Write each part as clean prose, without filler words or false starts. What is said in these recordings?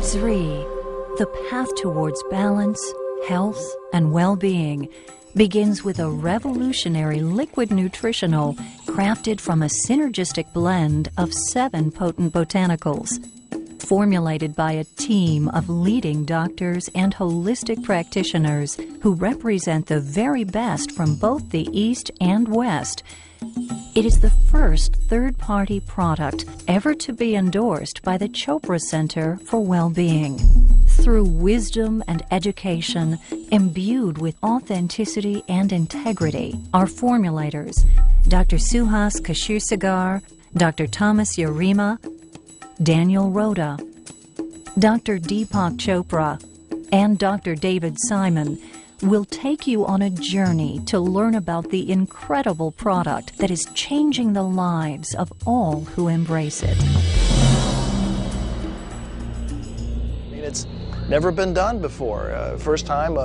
Zrii, the path towards balance, health, and well-being, begins with a revolutionary liquid nutritional crafted from a synergistic blend of 7 potent botanicals. Formulated by a team of leading doctors and holistic practitioners who represent the very best from both the East and West, it is the first third-party product ever to be endorsed by the Chopra Center for Well-Being. Through wisdom and education, imbued with authenticity and integrity, our formulators, Dr. Suhas Kashirsagar, Dr. Thomas Yarima, Daniel Rhoda, Dr. Deepak Chopra, and Dr. David Simon will take you on a journey to learn about the incredible product that is changing the lives of all who embrace it. I mean, it's never been done before. First time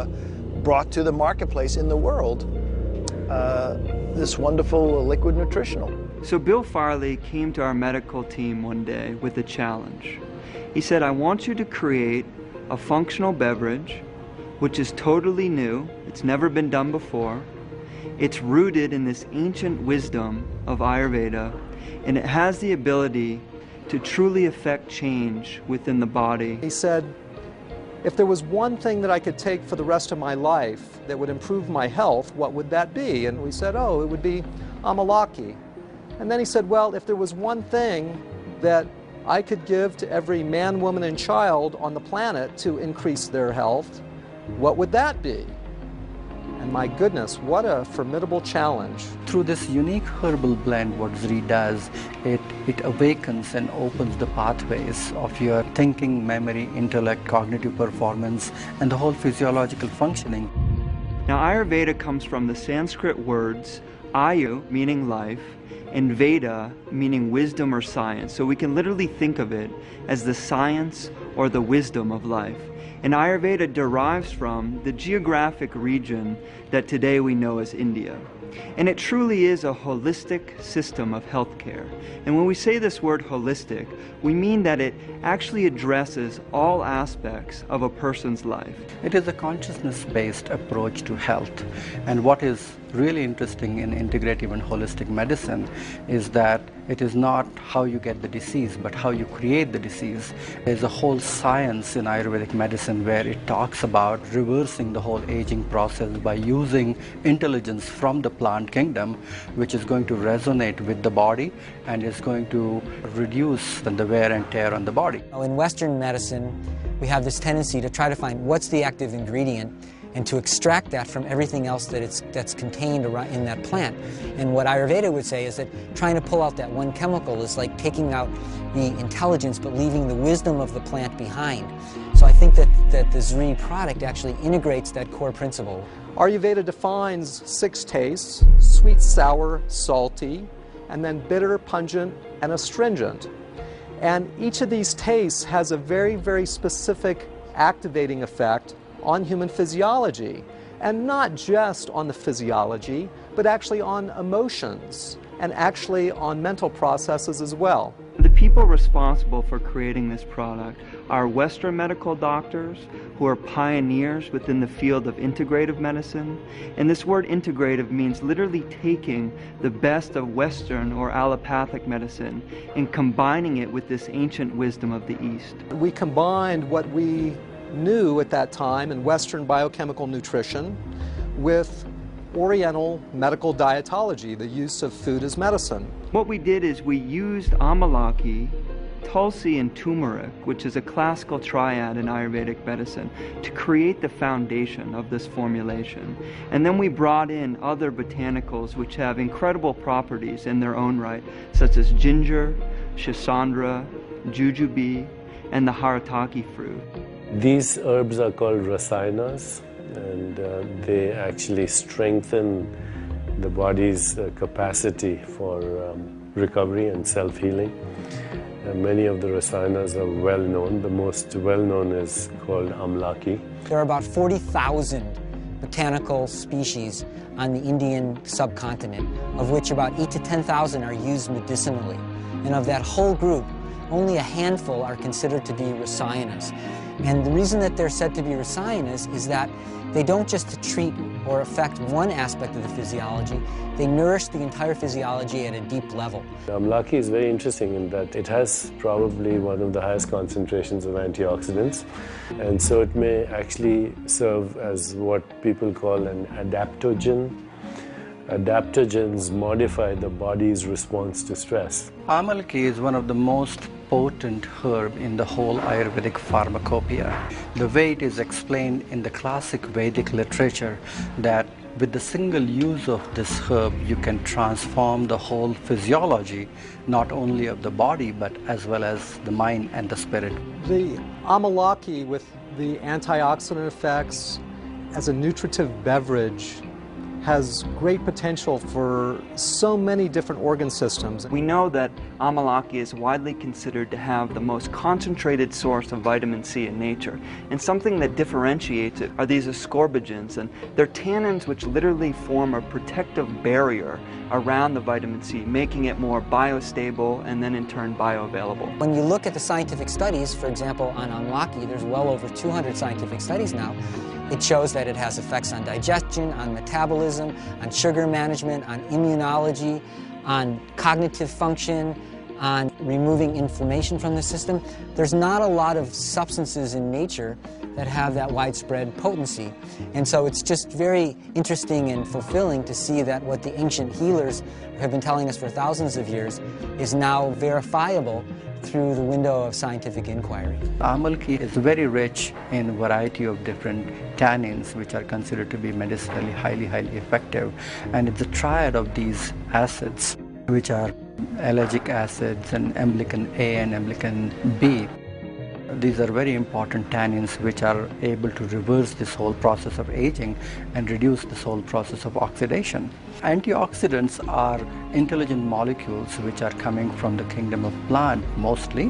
brought to the marketplace in the world, this wonderful liquid nutritional. So Bill Farley came to our medical team one day with a challenge. He said, I want you to create a functional beverage which is totally new, it's never been done before, it's rooted in this ancient wisdom of Ayurveda, and it has the ability to truly affect change within the body. He said, if there was one thing that I could take for the rest of my life that would improve my health, what would that be? And we said, oh, it would be amalaki. And then he said, well, if there was one thing that I could give to every man, woman, and child on the planet to increase their health, what would that be? And my goodness, what a formidable challenge. Through this unique herbal blend, what Zrii does, it awakens and opens the pathways of your thinking, memory, intellect, cognitive performance, and the whole physiological functioning. Now, Ayurveda comes from the Sanskrit words Ayu, meaning life, and Veda, meaning wisdom or science. So we can literally think of it as the science or the wisdom of life. And Ayurveda derives from the geographic region that today we know as India. And it truly is a holistic system of healthcare. And when we say this word holistic, we mean that it actually addresses all aspects of a person's life. It is a consciousness-based approach to health. And what is really interesting in integrative and holistic medicine is that it is not how you get the disease, but how you create the disease. There's a whole science in Ayurvedic medicine where it talks about reversing the whole aging process by using intelligence from the plant kingdom, which is going to resonate with the body and is going to reduce the wear and tear on the body. In Western medicine, we have this tendency to try to find what's the active ingredient and to extract that from everything else that's contained in that plant. And what Ayurveda would say is that trying to pull out that one chemical is like taking out the intelligence but leaving the wisdom of the plant behind. So I think that the Zrii product actually integrates that core principle. Ayurveda defines 6 tastes: sweet, sour, salty, and then bitter, pungent, and astringent. And each of these tastes has a very, very specific activating effect on human physiology, and not just on the physiology, but actually on emotions and actually on mental processes as well. The people responsible for creating this product are Western medical doctors who are pioneers within the field of integrative medicine. And this word integrative means literally taking the best of Western or allopathic medicine and combining it with this ancient wisdom of the East. We combined what we knew at that time in Western biochemical nutrition with Oriental medical dietology, the use of food as medicine. What we did is we used amalaki, tulsi, and turmeric, which is a classical triad in Ayurvedic medicine, to create the foundation of this formulation. And then we brought in other botanicals which have incredible properties in their own right, such as ginger, shisandra, jujube, and the harataki fruit. These herbs are called rasayanas, and they actually strengthen the body's capacity for recovery and self-healing. Many of the rasayanas are well known. The most well known is called amlaki. There are about 40,000 botanical species on the Indian subcontinent, of which about 8,000 to 10,000 are used medicinally. And of that whole group, only a handful are considered to be rasayanas. And the reason that they're said to be rasayanas is that they don't just treat or affect one aspect of the physiology, they nourish the entire physiology at a deep level. Amlaki is very interesting in that it has probably one of the highest concentrations of antioxidants, and so it may actually serve as what people call an adaptogen. Adaptogens modify the body's response to stress. Amalaki is one of the most potent herb in the whole Ayurvedic pharmacopoeia. The way it is explained in the classic Vedic literature that with the single use of this herb you can transform the whole physiology, not only of the body but as well as the mind and the spirit. The Amalaki, with the antioxidant effects as a nutritive beverage, has great potential for so many different organ systems. We know that Amalaki is widely considered to have the most concentrated source of vitamin C in nature. And something that differentiates it are these ascorbigens, and they're tannins which literally form a protective barrier around the vitamin C, making it more biostable and then in turn bioavailable. When you look at the scientific studies, for example, on Amalaki, there's well over 200 scientific studies now. It shows that it has effects on digestion, on metabolism, on sugar management, on immunology, on cognitive function, on removing inflammation from the system. There's not a lot of substances in nature that have that widespread potency. And so it's just very interesting and fulfilling to see that what the ancient healers have been telling us for thousands of years is now verifiable through the window of scientific inquiry. Amalaki is very rich in a variety of different tannins which are considered to be medicinally highly effective, and it's a triad of these acids which are ellagic acids and emblican A and emblican B. These are very important tannins which are able to reverse this whole process of aging and reduce this whole process of oxidation. Antioxidants are intelligent molecules which are coming from the kingdom of plant mostly,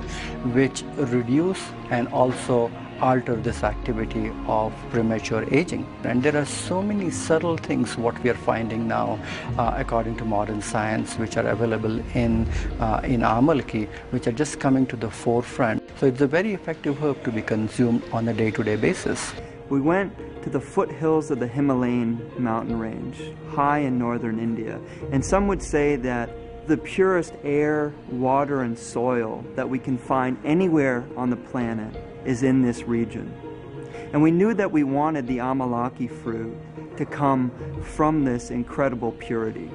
which reduce and also alter this activity of premature aging. And there are so many subtle things what we are finding now according to modern science which are available in Amalaki, which are just coming to the forefront. So it's a very effective herb to be consumed on a day-to-day basis. We went to the foothills of the Himalayan mountain range, high in northern India, and some would say that the purest air, water, and soil that we can find anywhere on the planet is in this region. And we knew that we wanted the Amalaki fruit to come from this incredible purity.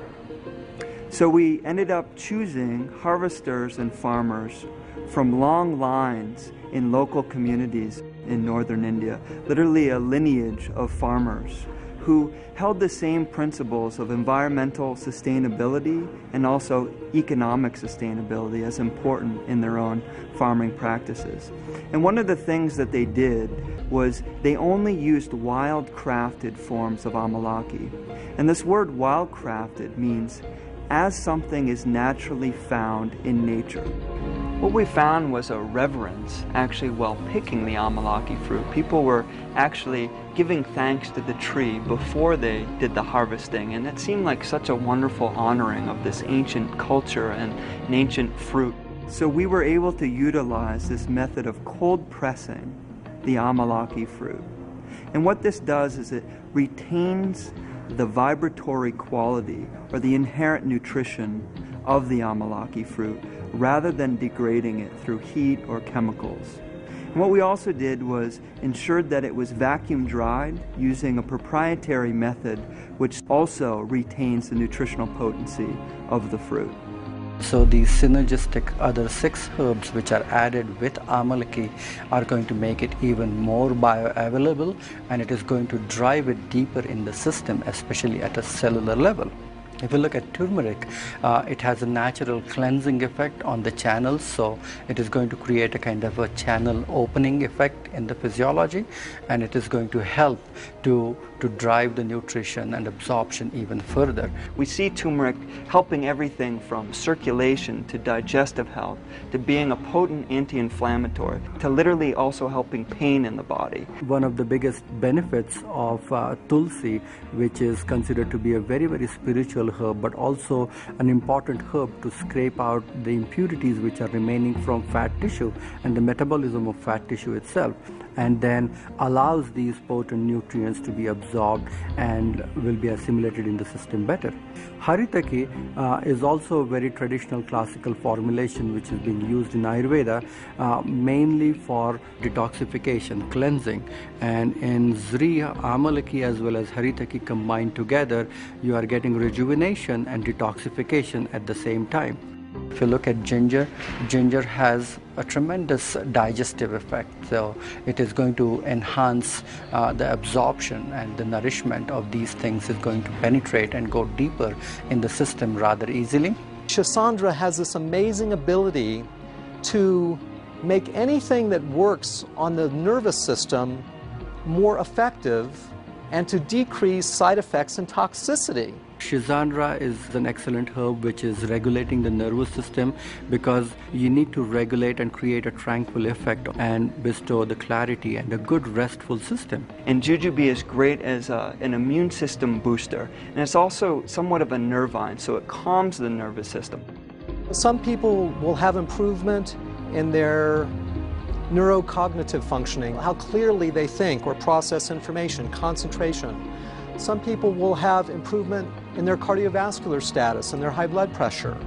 So we ended up choosing harvesters and farmers from long lines in local communities in northern India, literally a lineage of farmers who held the same principles of environmental sustainability and also economic sustainability as important in their own farming practices. And one of the things that they did was they only used wild-crafted forms of Amalaki. And this word wild-crafted means as something is naturally found in nature. What we found was a reverence actually while picking the Amalaki fruit. People were actually giving thanks to the tree before they did the harvesting, and it seemed like such a wonderful honoring of this ancient culture and an ancient fruit. So we were able to utilize this method of cold pressing the Amalaki fruit. And what this does is it retains the vibratory quality or the inherent nutrition of the Amalaki fruit rather than degrading it through heat or chemicals. And what we also did was ensured that it was vacuum dried using a proprietary method which also retains the nutritional potency of the fruit. So these synergistic other 6 herbs which are added with Amalaki are going to make it even more bioavailable, and it is going to drive it deeper in the system, especially at a cellular level. If you look at turmeric, it has a natural cleansing effect on the channels, so it is going to create a kind of a channel opening effect in the physiology, and it is going to help to drive the nutrition and absorption even further. We see turmeric helping everything from circulation to digestive health, to being a potent anti-inflammatory, to literally also helping pain in the body. One of the biggest benefits of Tulsi, which is considered to be a very spiritual medicinal herb, but also an important herb to scrape out the impurities which are remaining from fat tissue and the metabolism of fat tissue itself, and then allows these potent nutrients to be absorbed and will be assimilated in the system better. Haritaki is also a very traditional classical formulation which is being used in Ayurveda mainly for detoxification, cleansing, and in Zrii, Amalaki as well as Haritaki combined together, you are getting rejuvenation and detoxification at the same time. If you look at ginger, ginger has a tremendous digestive effect, so it is going to enhance the absorption, and the nourishment of these things is going to penetrate and go deeper in the system rather easily. Shisandra has this amazing ability to make anything that works on the nervous system more effective and to decrease side effects and toxicity. Shisandra is an excellent herb which is regulating the nervous system, because you need to regulate and create a tranquil effect and bestow the clarity and a good restful system. And jujube is great as an immune system booster, and it's also somewhat of a nervine, so it calms the nervous system. Some people will have improvement in their neurocognitive functioning, how clearly they think or process information, concentration. Some people will have improvement in their cardiovascular status and their high blood pressure.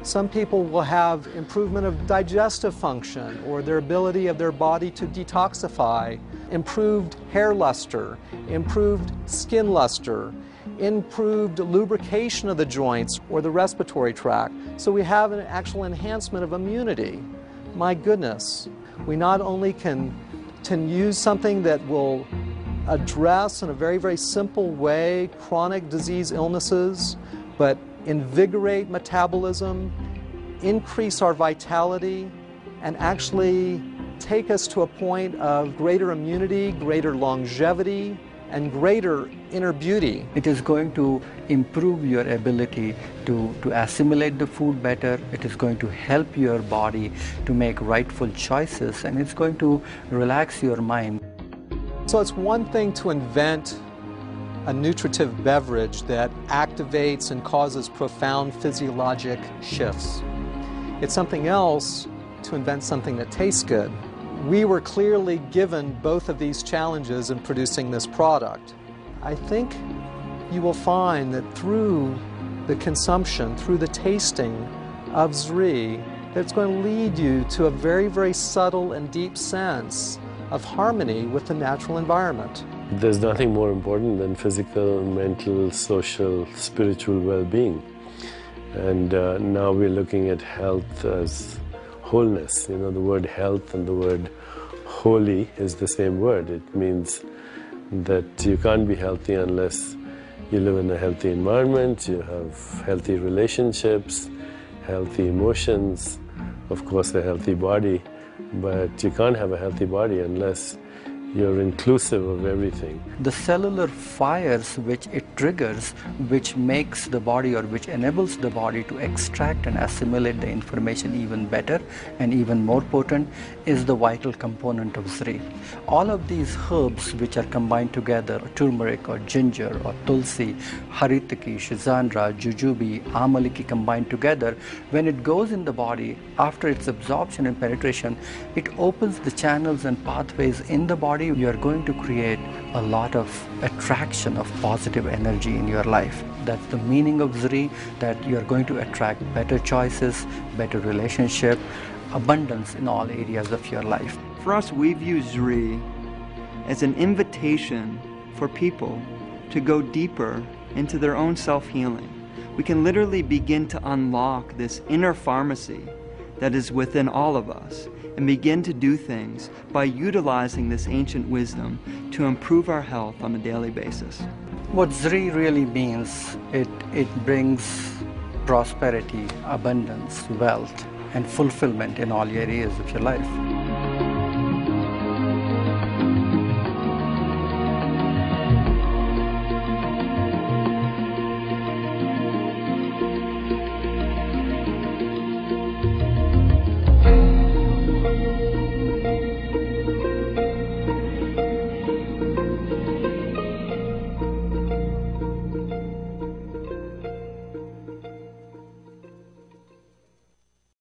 Some people will have improvement of digestive function or their ability of their body to detoxify, improved hair luster, improved skin luster, improved lubrication of the joints or the respiratory tract. So we have an actual enhancement of immunity. My goodness, we not only can use something that will address in a very, very simple way chronic disease illnesses, but invigorate metabolism, increase our vitality, and actually take us to a point of greater immunity, greater longevity, and greater inner beauty. It is going to improve your ability to assimilate the food better. It is going to help your body to make rightful choices, and it's going to relax your mind. So it's one thing to invent a nutritive beverage that activates and causes profound physiologic shifts. It's something else to invent something that tastes good. We were clearly given both of these challenges in producing this product. I think you will find that through the consumption, through the tasting of Zrii, that it's going to lead you to a very, very subtle and deep sense of harmony with the natural environment. There's nothing more important than physical, mental, social, spiritual well-being. And now we're looking at health as wholeness. You know, the word health and the word holy is the same word. It means that you can't be healthy unless you live in a healthy environment, you have healthy relationships, healthy emotions, of course a healthy body. But you can't have a healthy body unless you're inclusive of everything. The cellular fires which it triggers, which makes the body or which enables the body to extract and assimilate the information even better and even more potent, is the vital component of Zrii. All of these herbs which are combined together, turmeric or ginger or tulsi, haritaki, shisandra, jujube, amalaki combined together, when it goes in the body, after its absorption and penetration, it opens the channels and pathways in the body. You are going to create a lot of attraction of positive energy in your life. That's the meaning of Zrii, that you are going to attract better choices, better relationship, abundance in all areas of your life. For us, we view Zrii as an invitation for people to go deeper into their own self-healing. We can literally begin to unlock this inner pharmacy that is within all of us and begin to do things by utilizing this ancient wisdom to improve our health on a daily basis. What Zrii really means, it brings prosperity, abundance, wealth, and fulfillment in all areas of your life.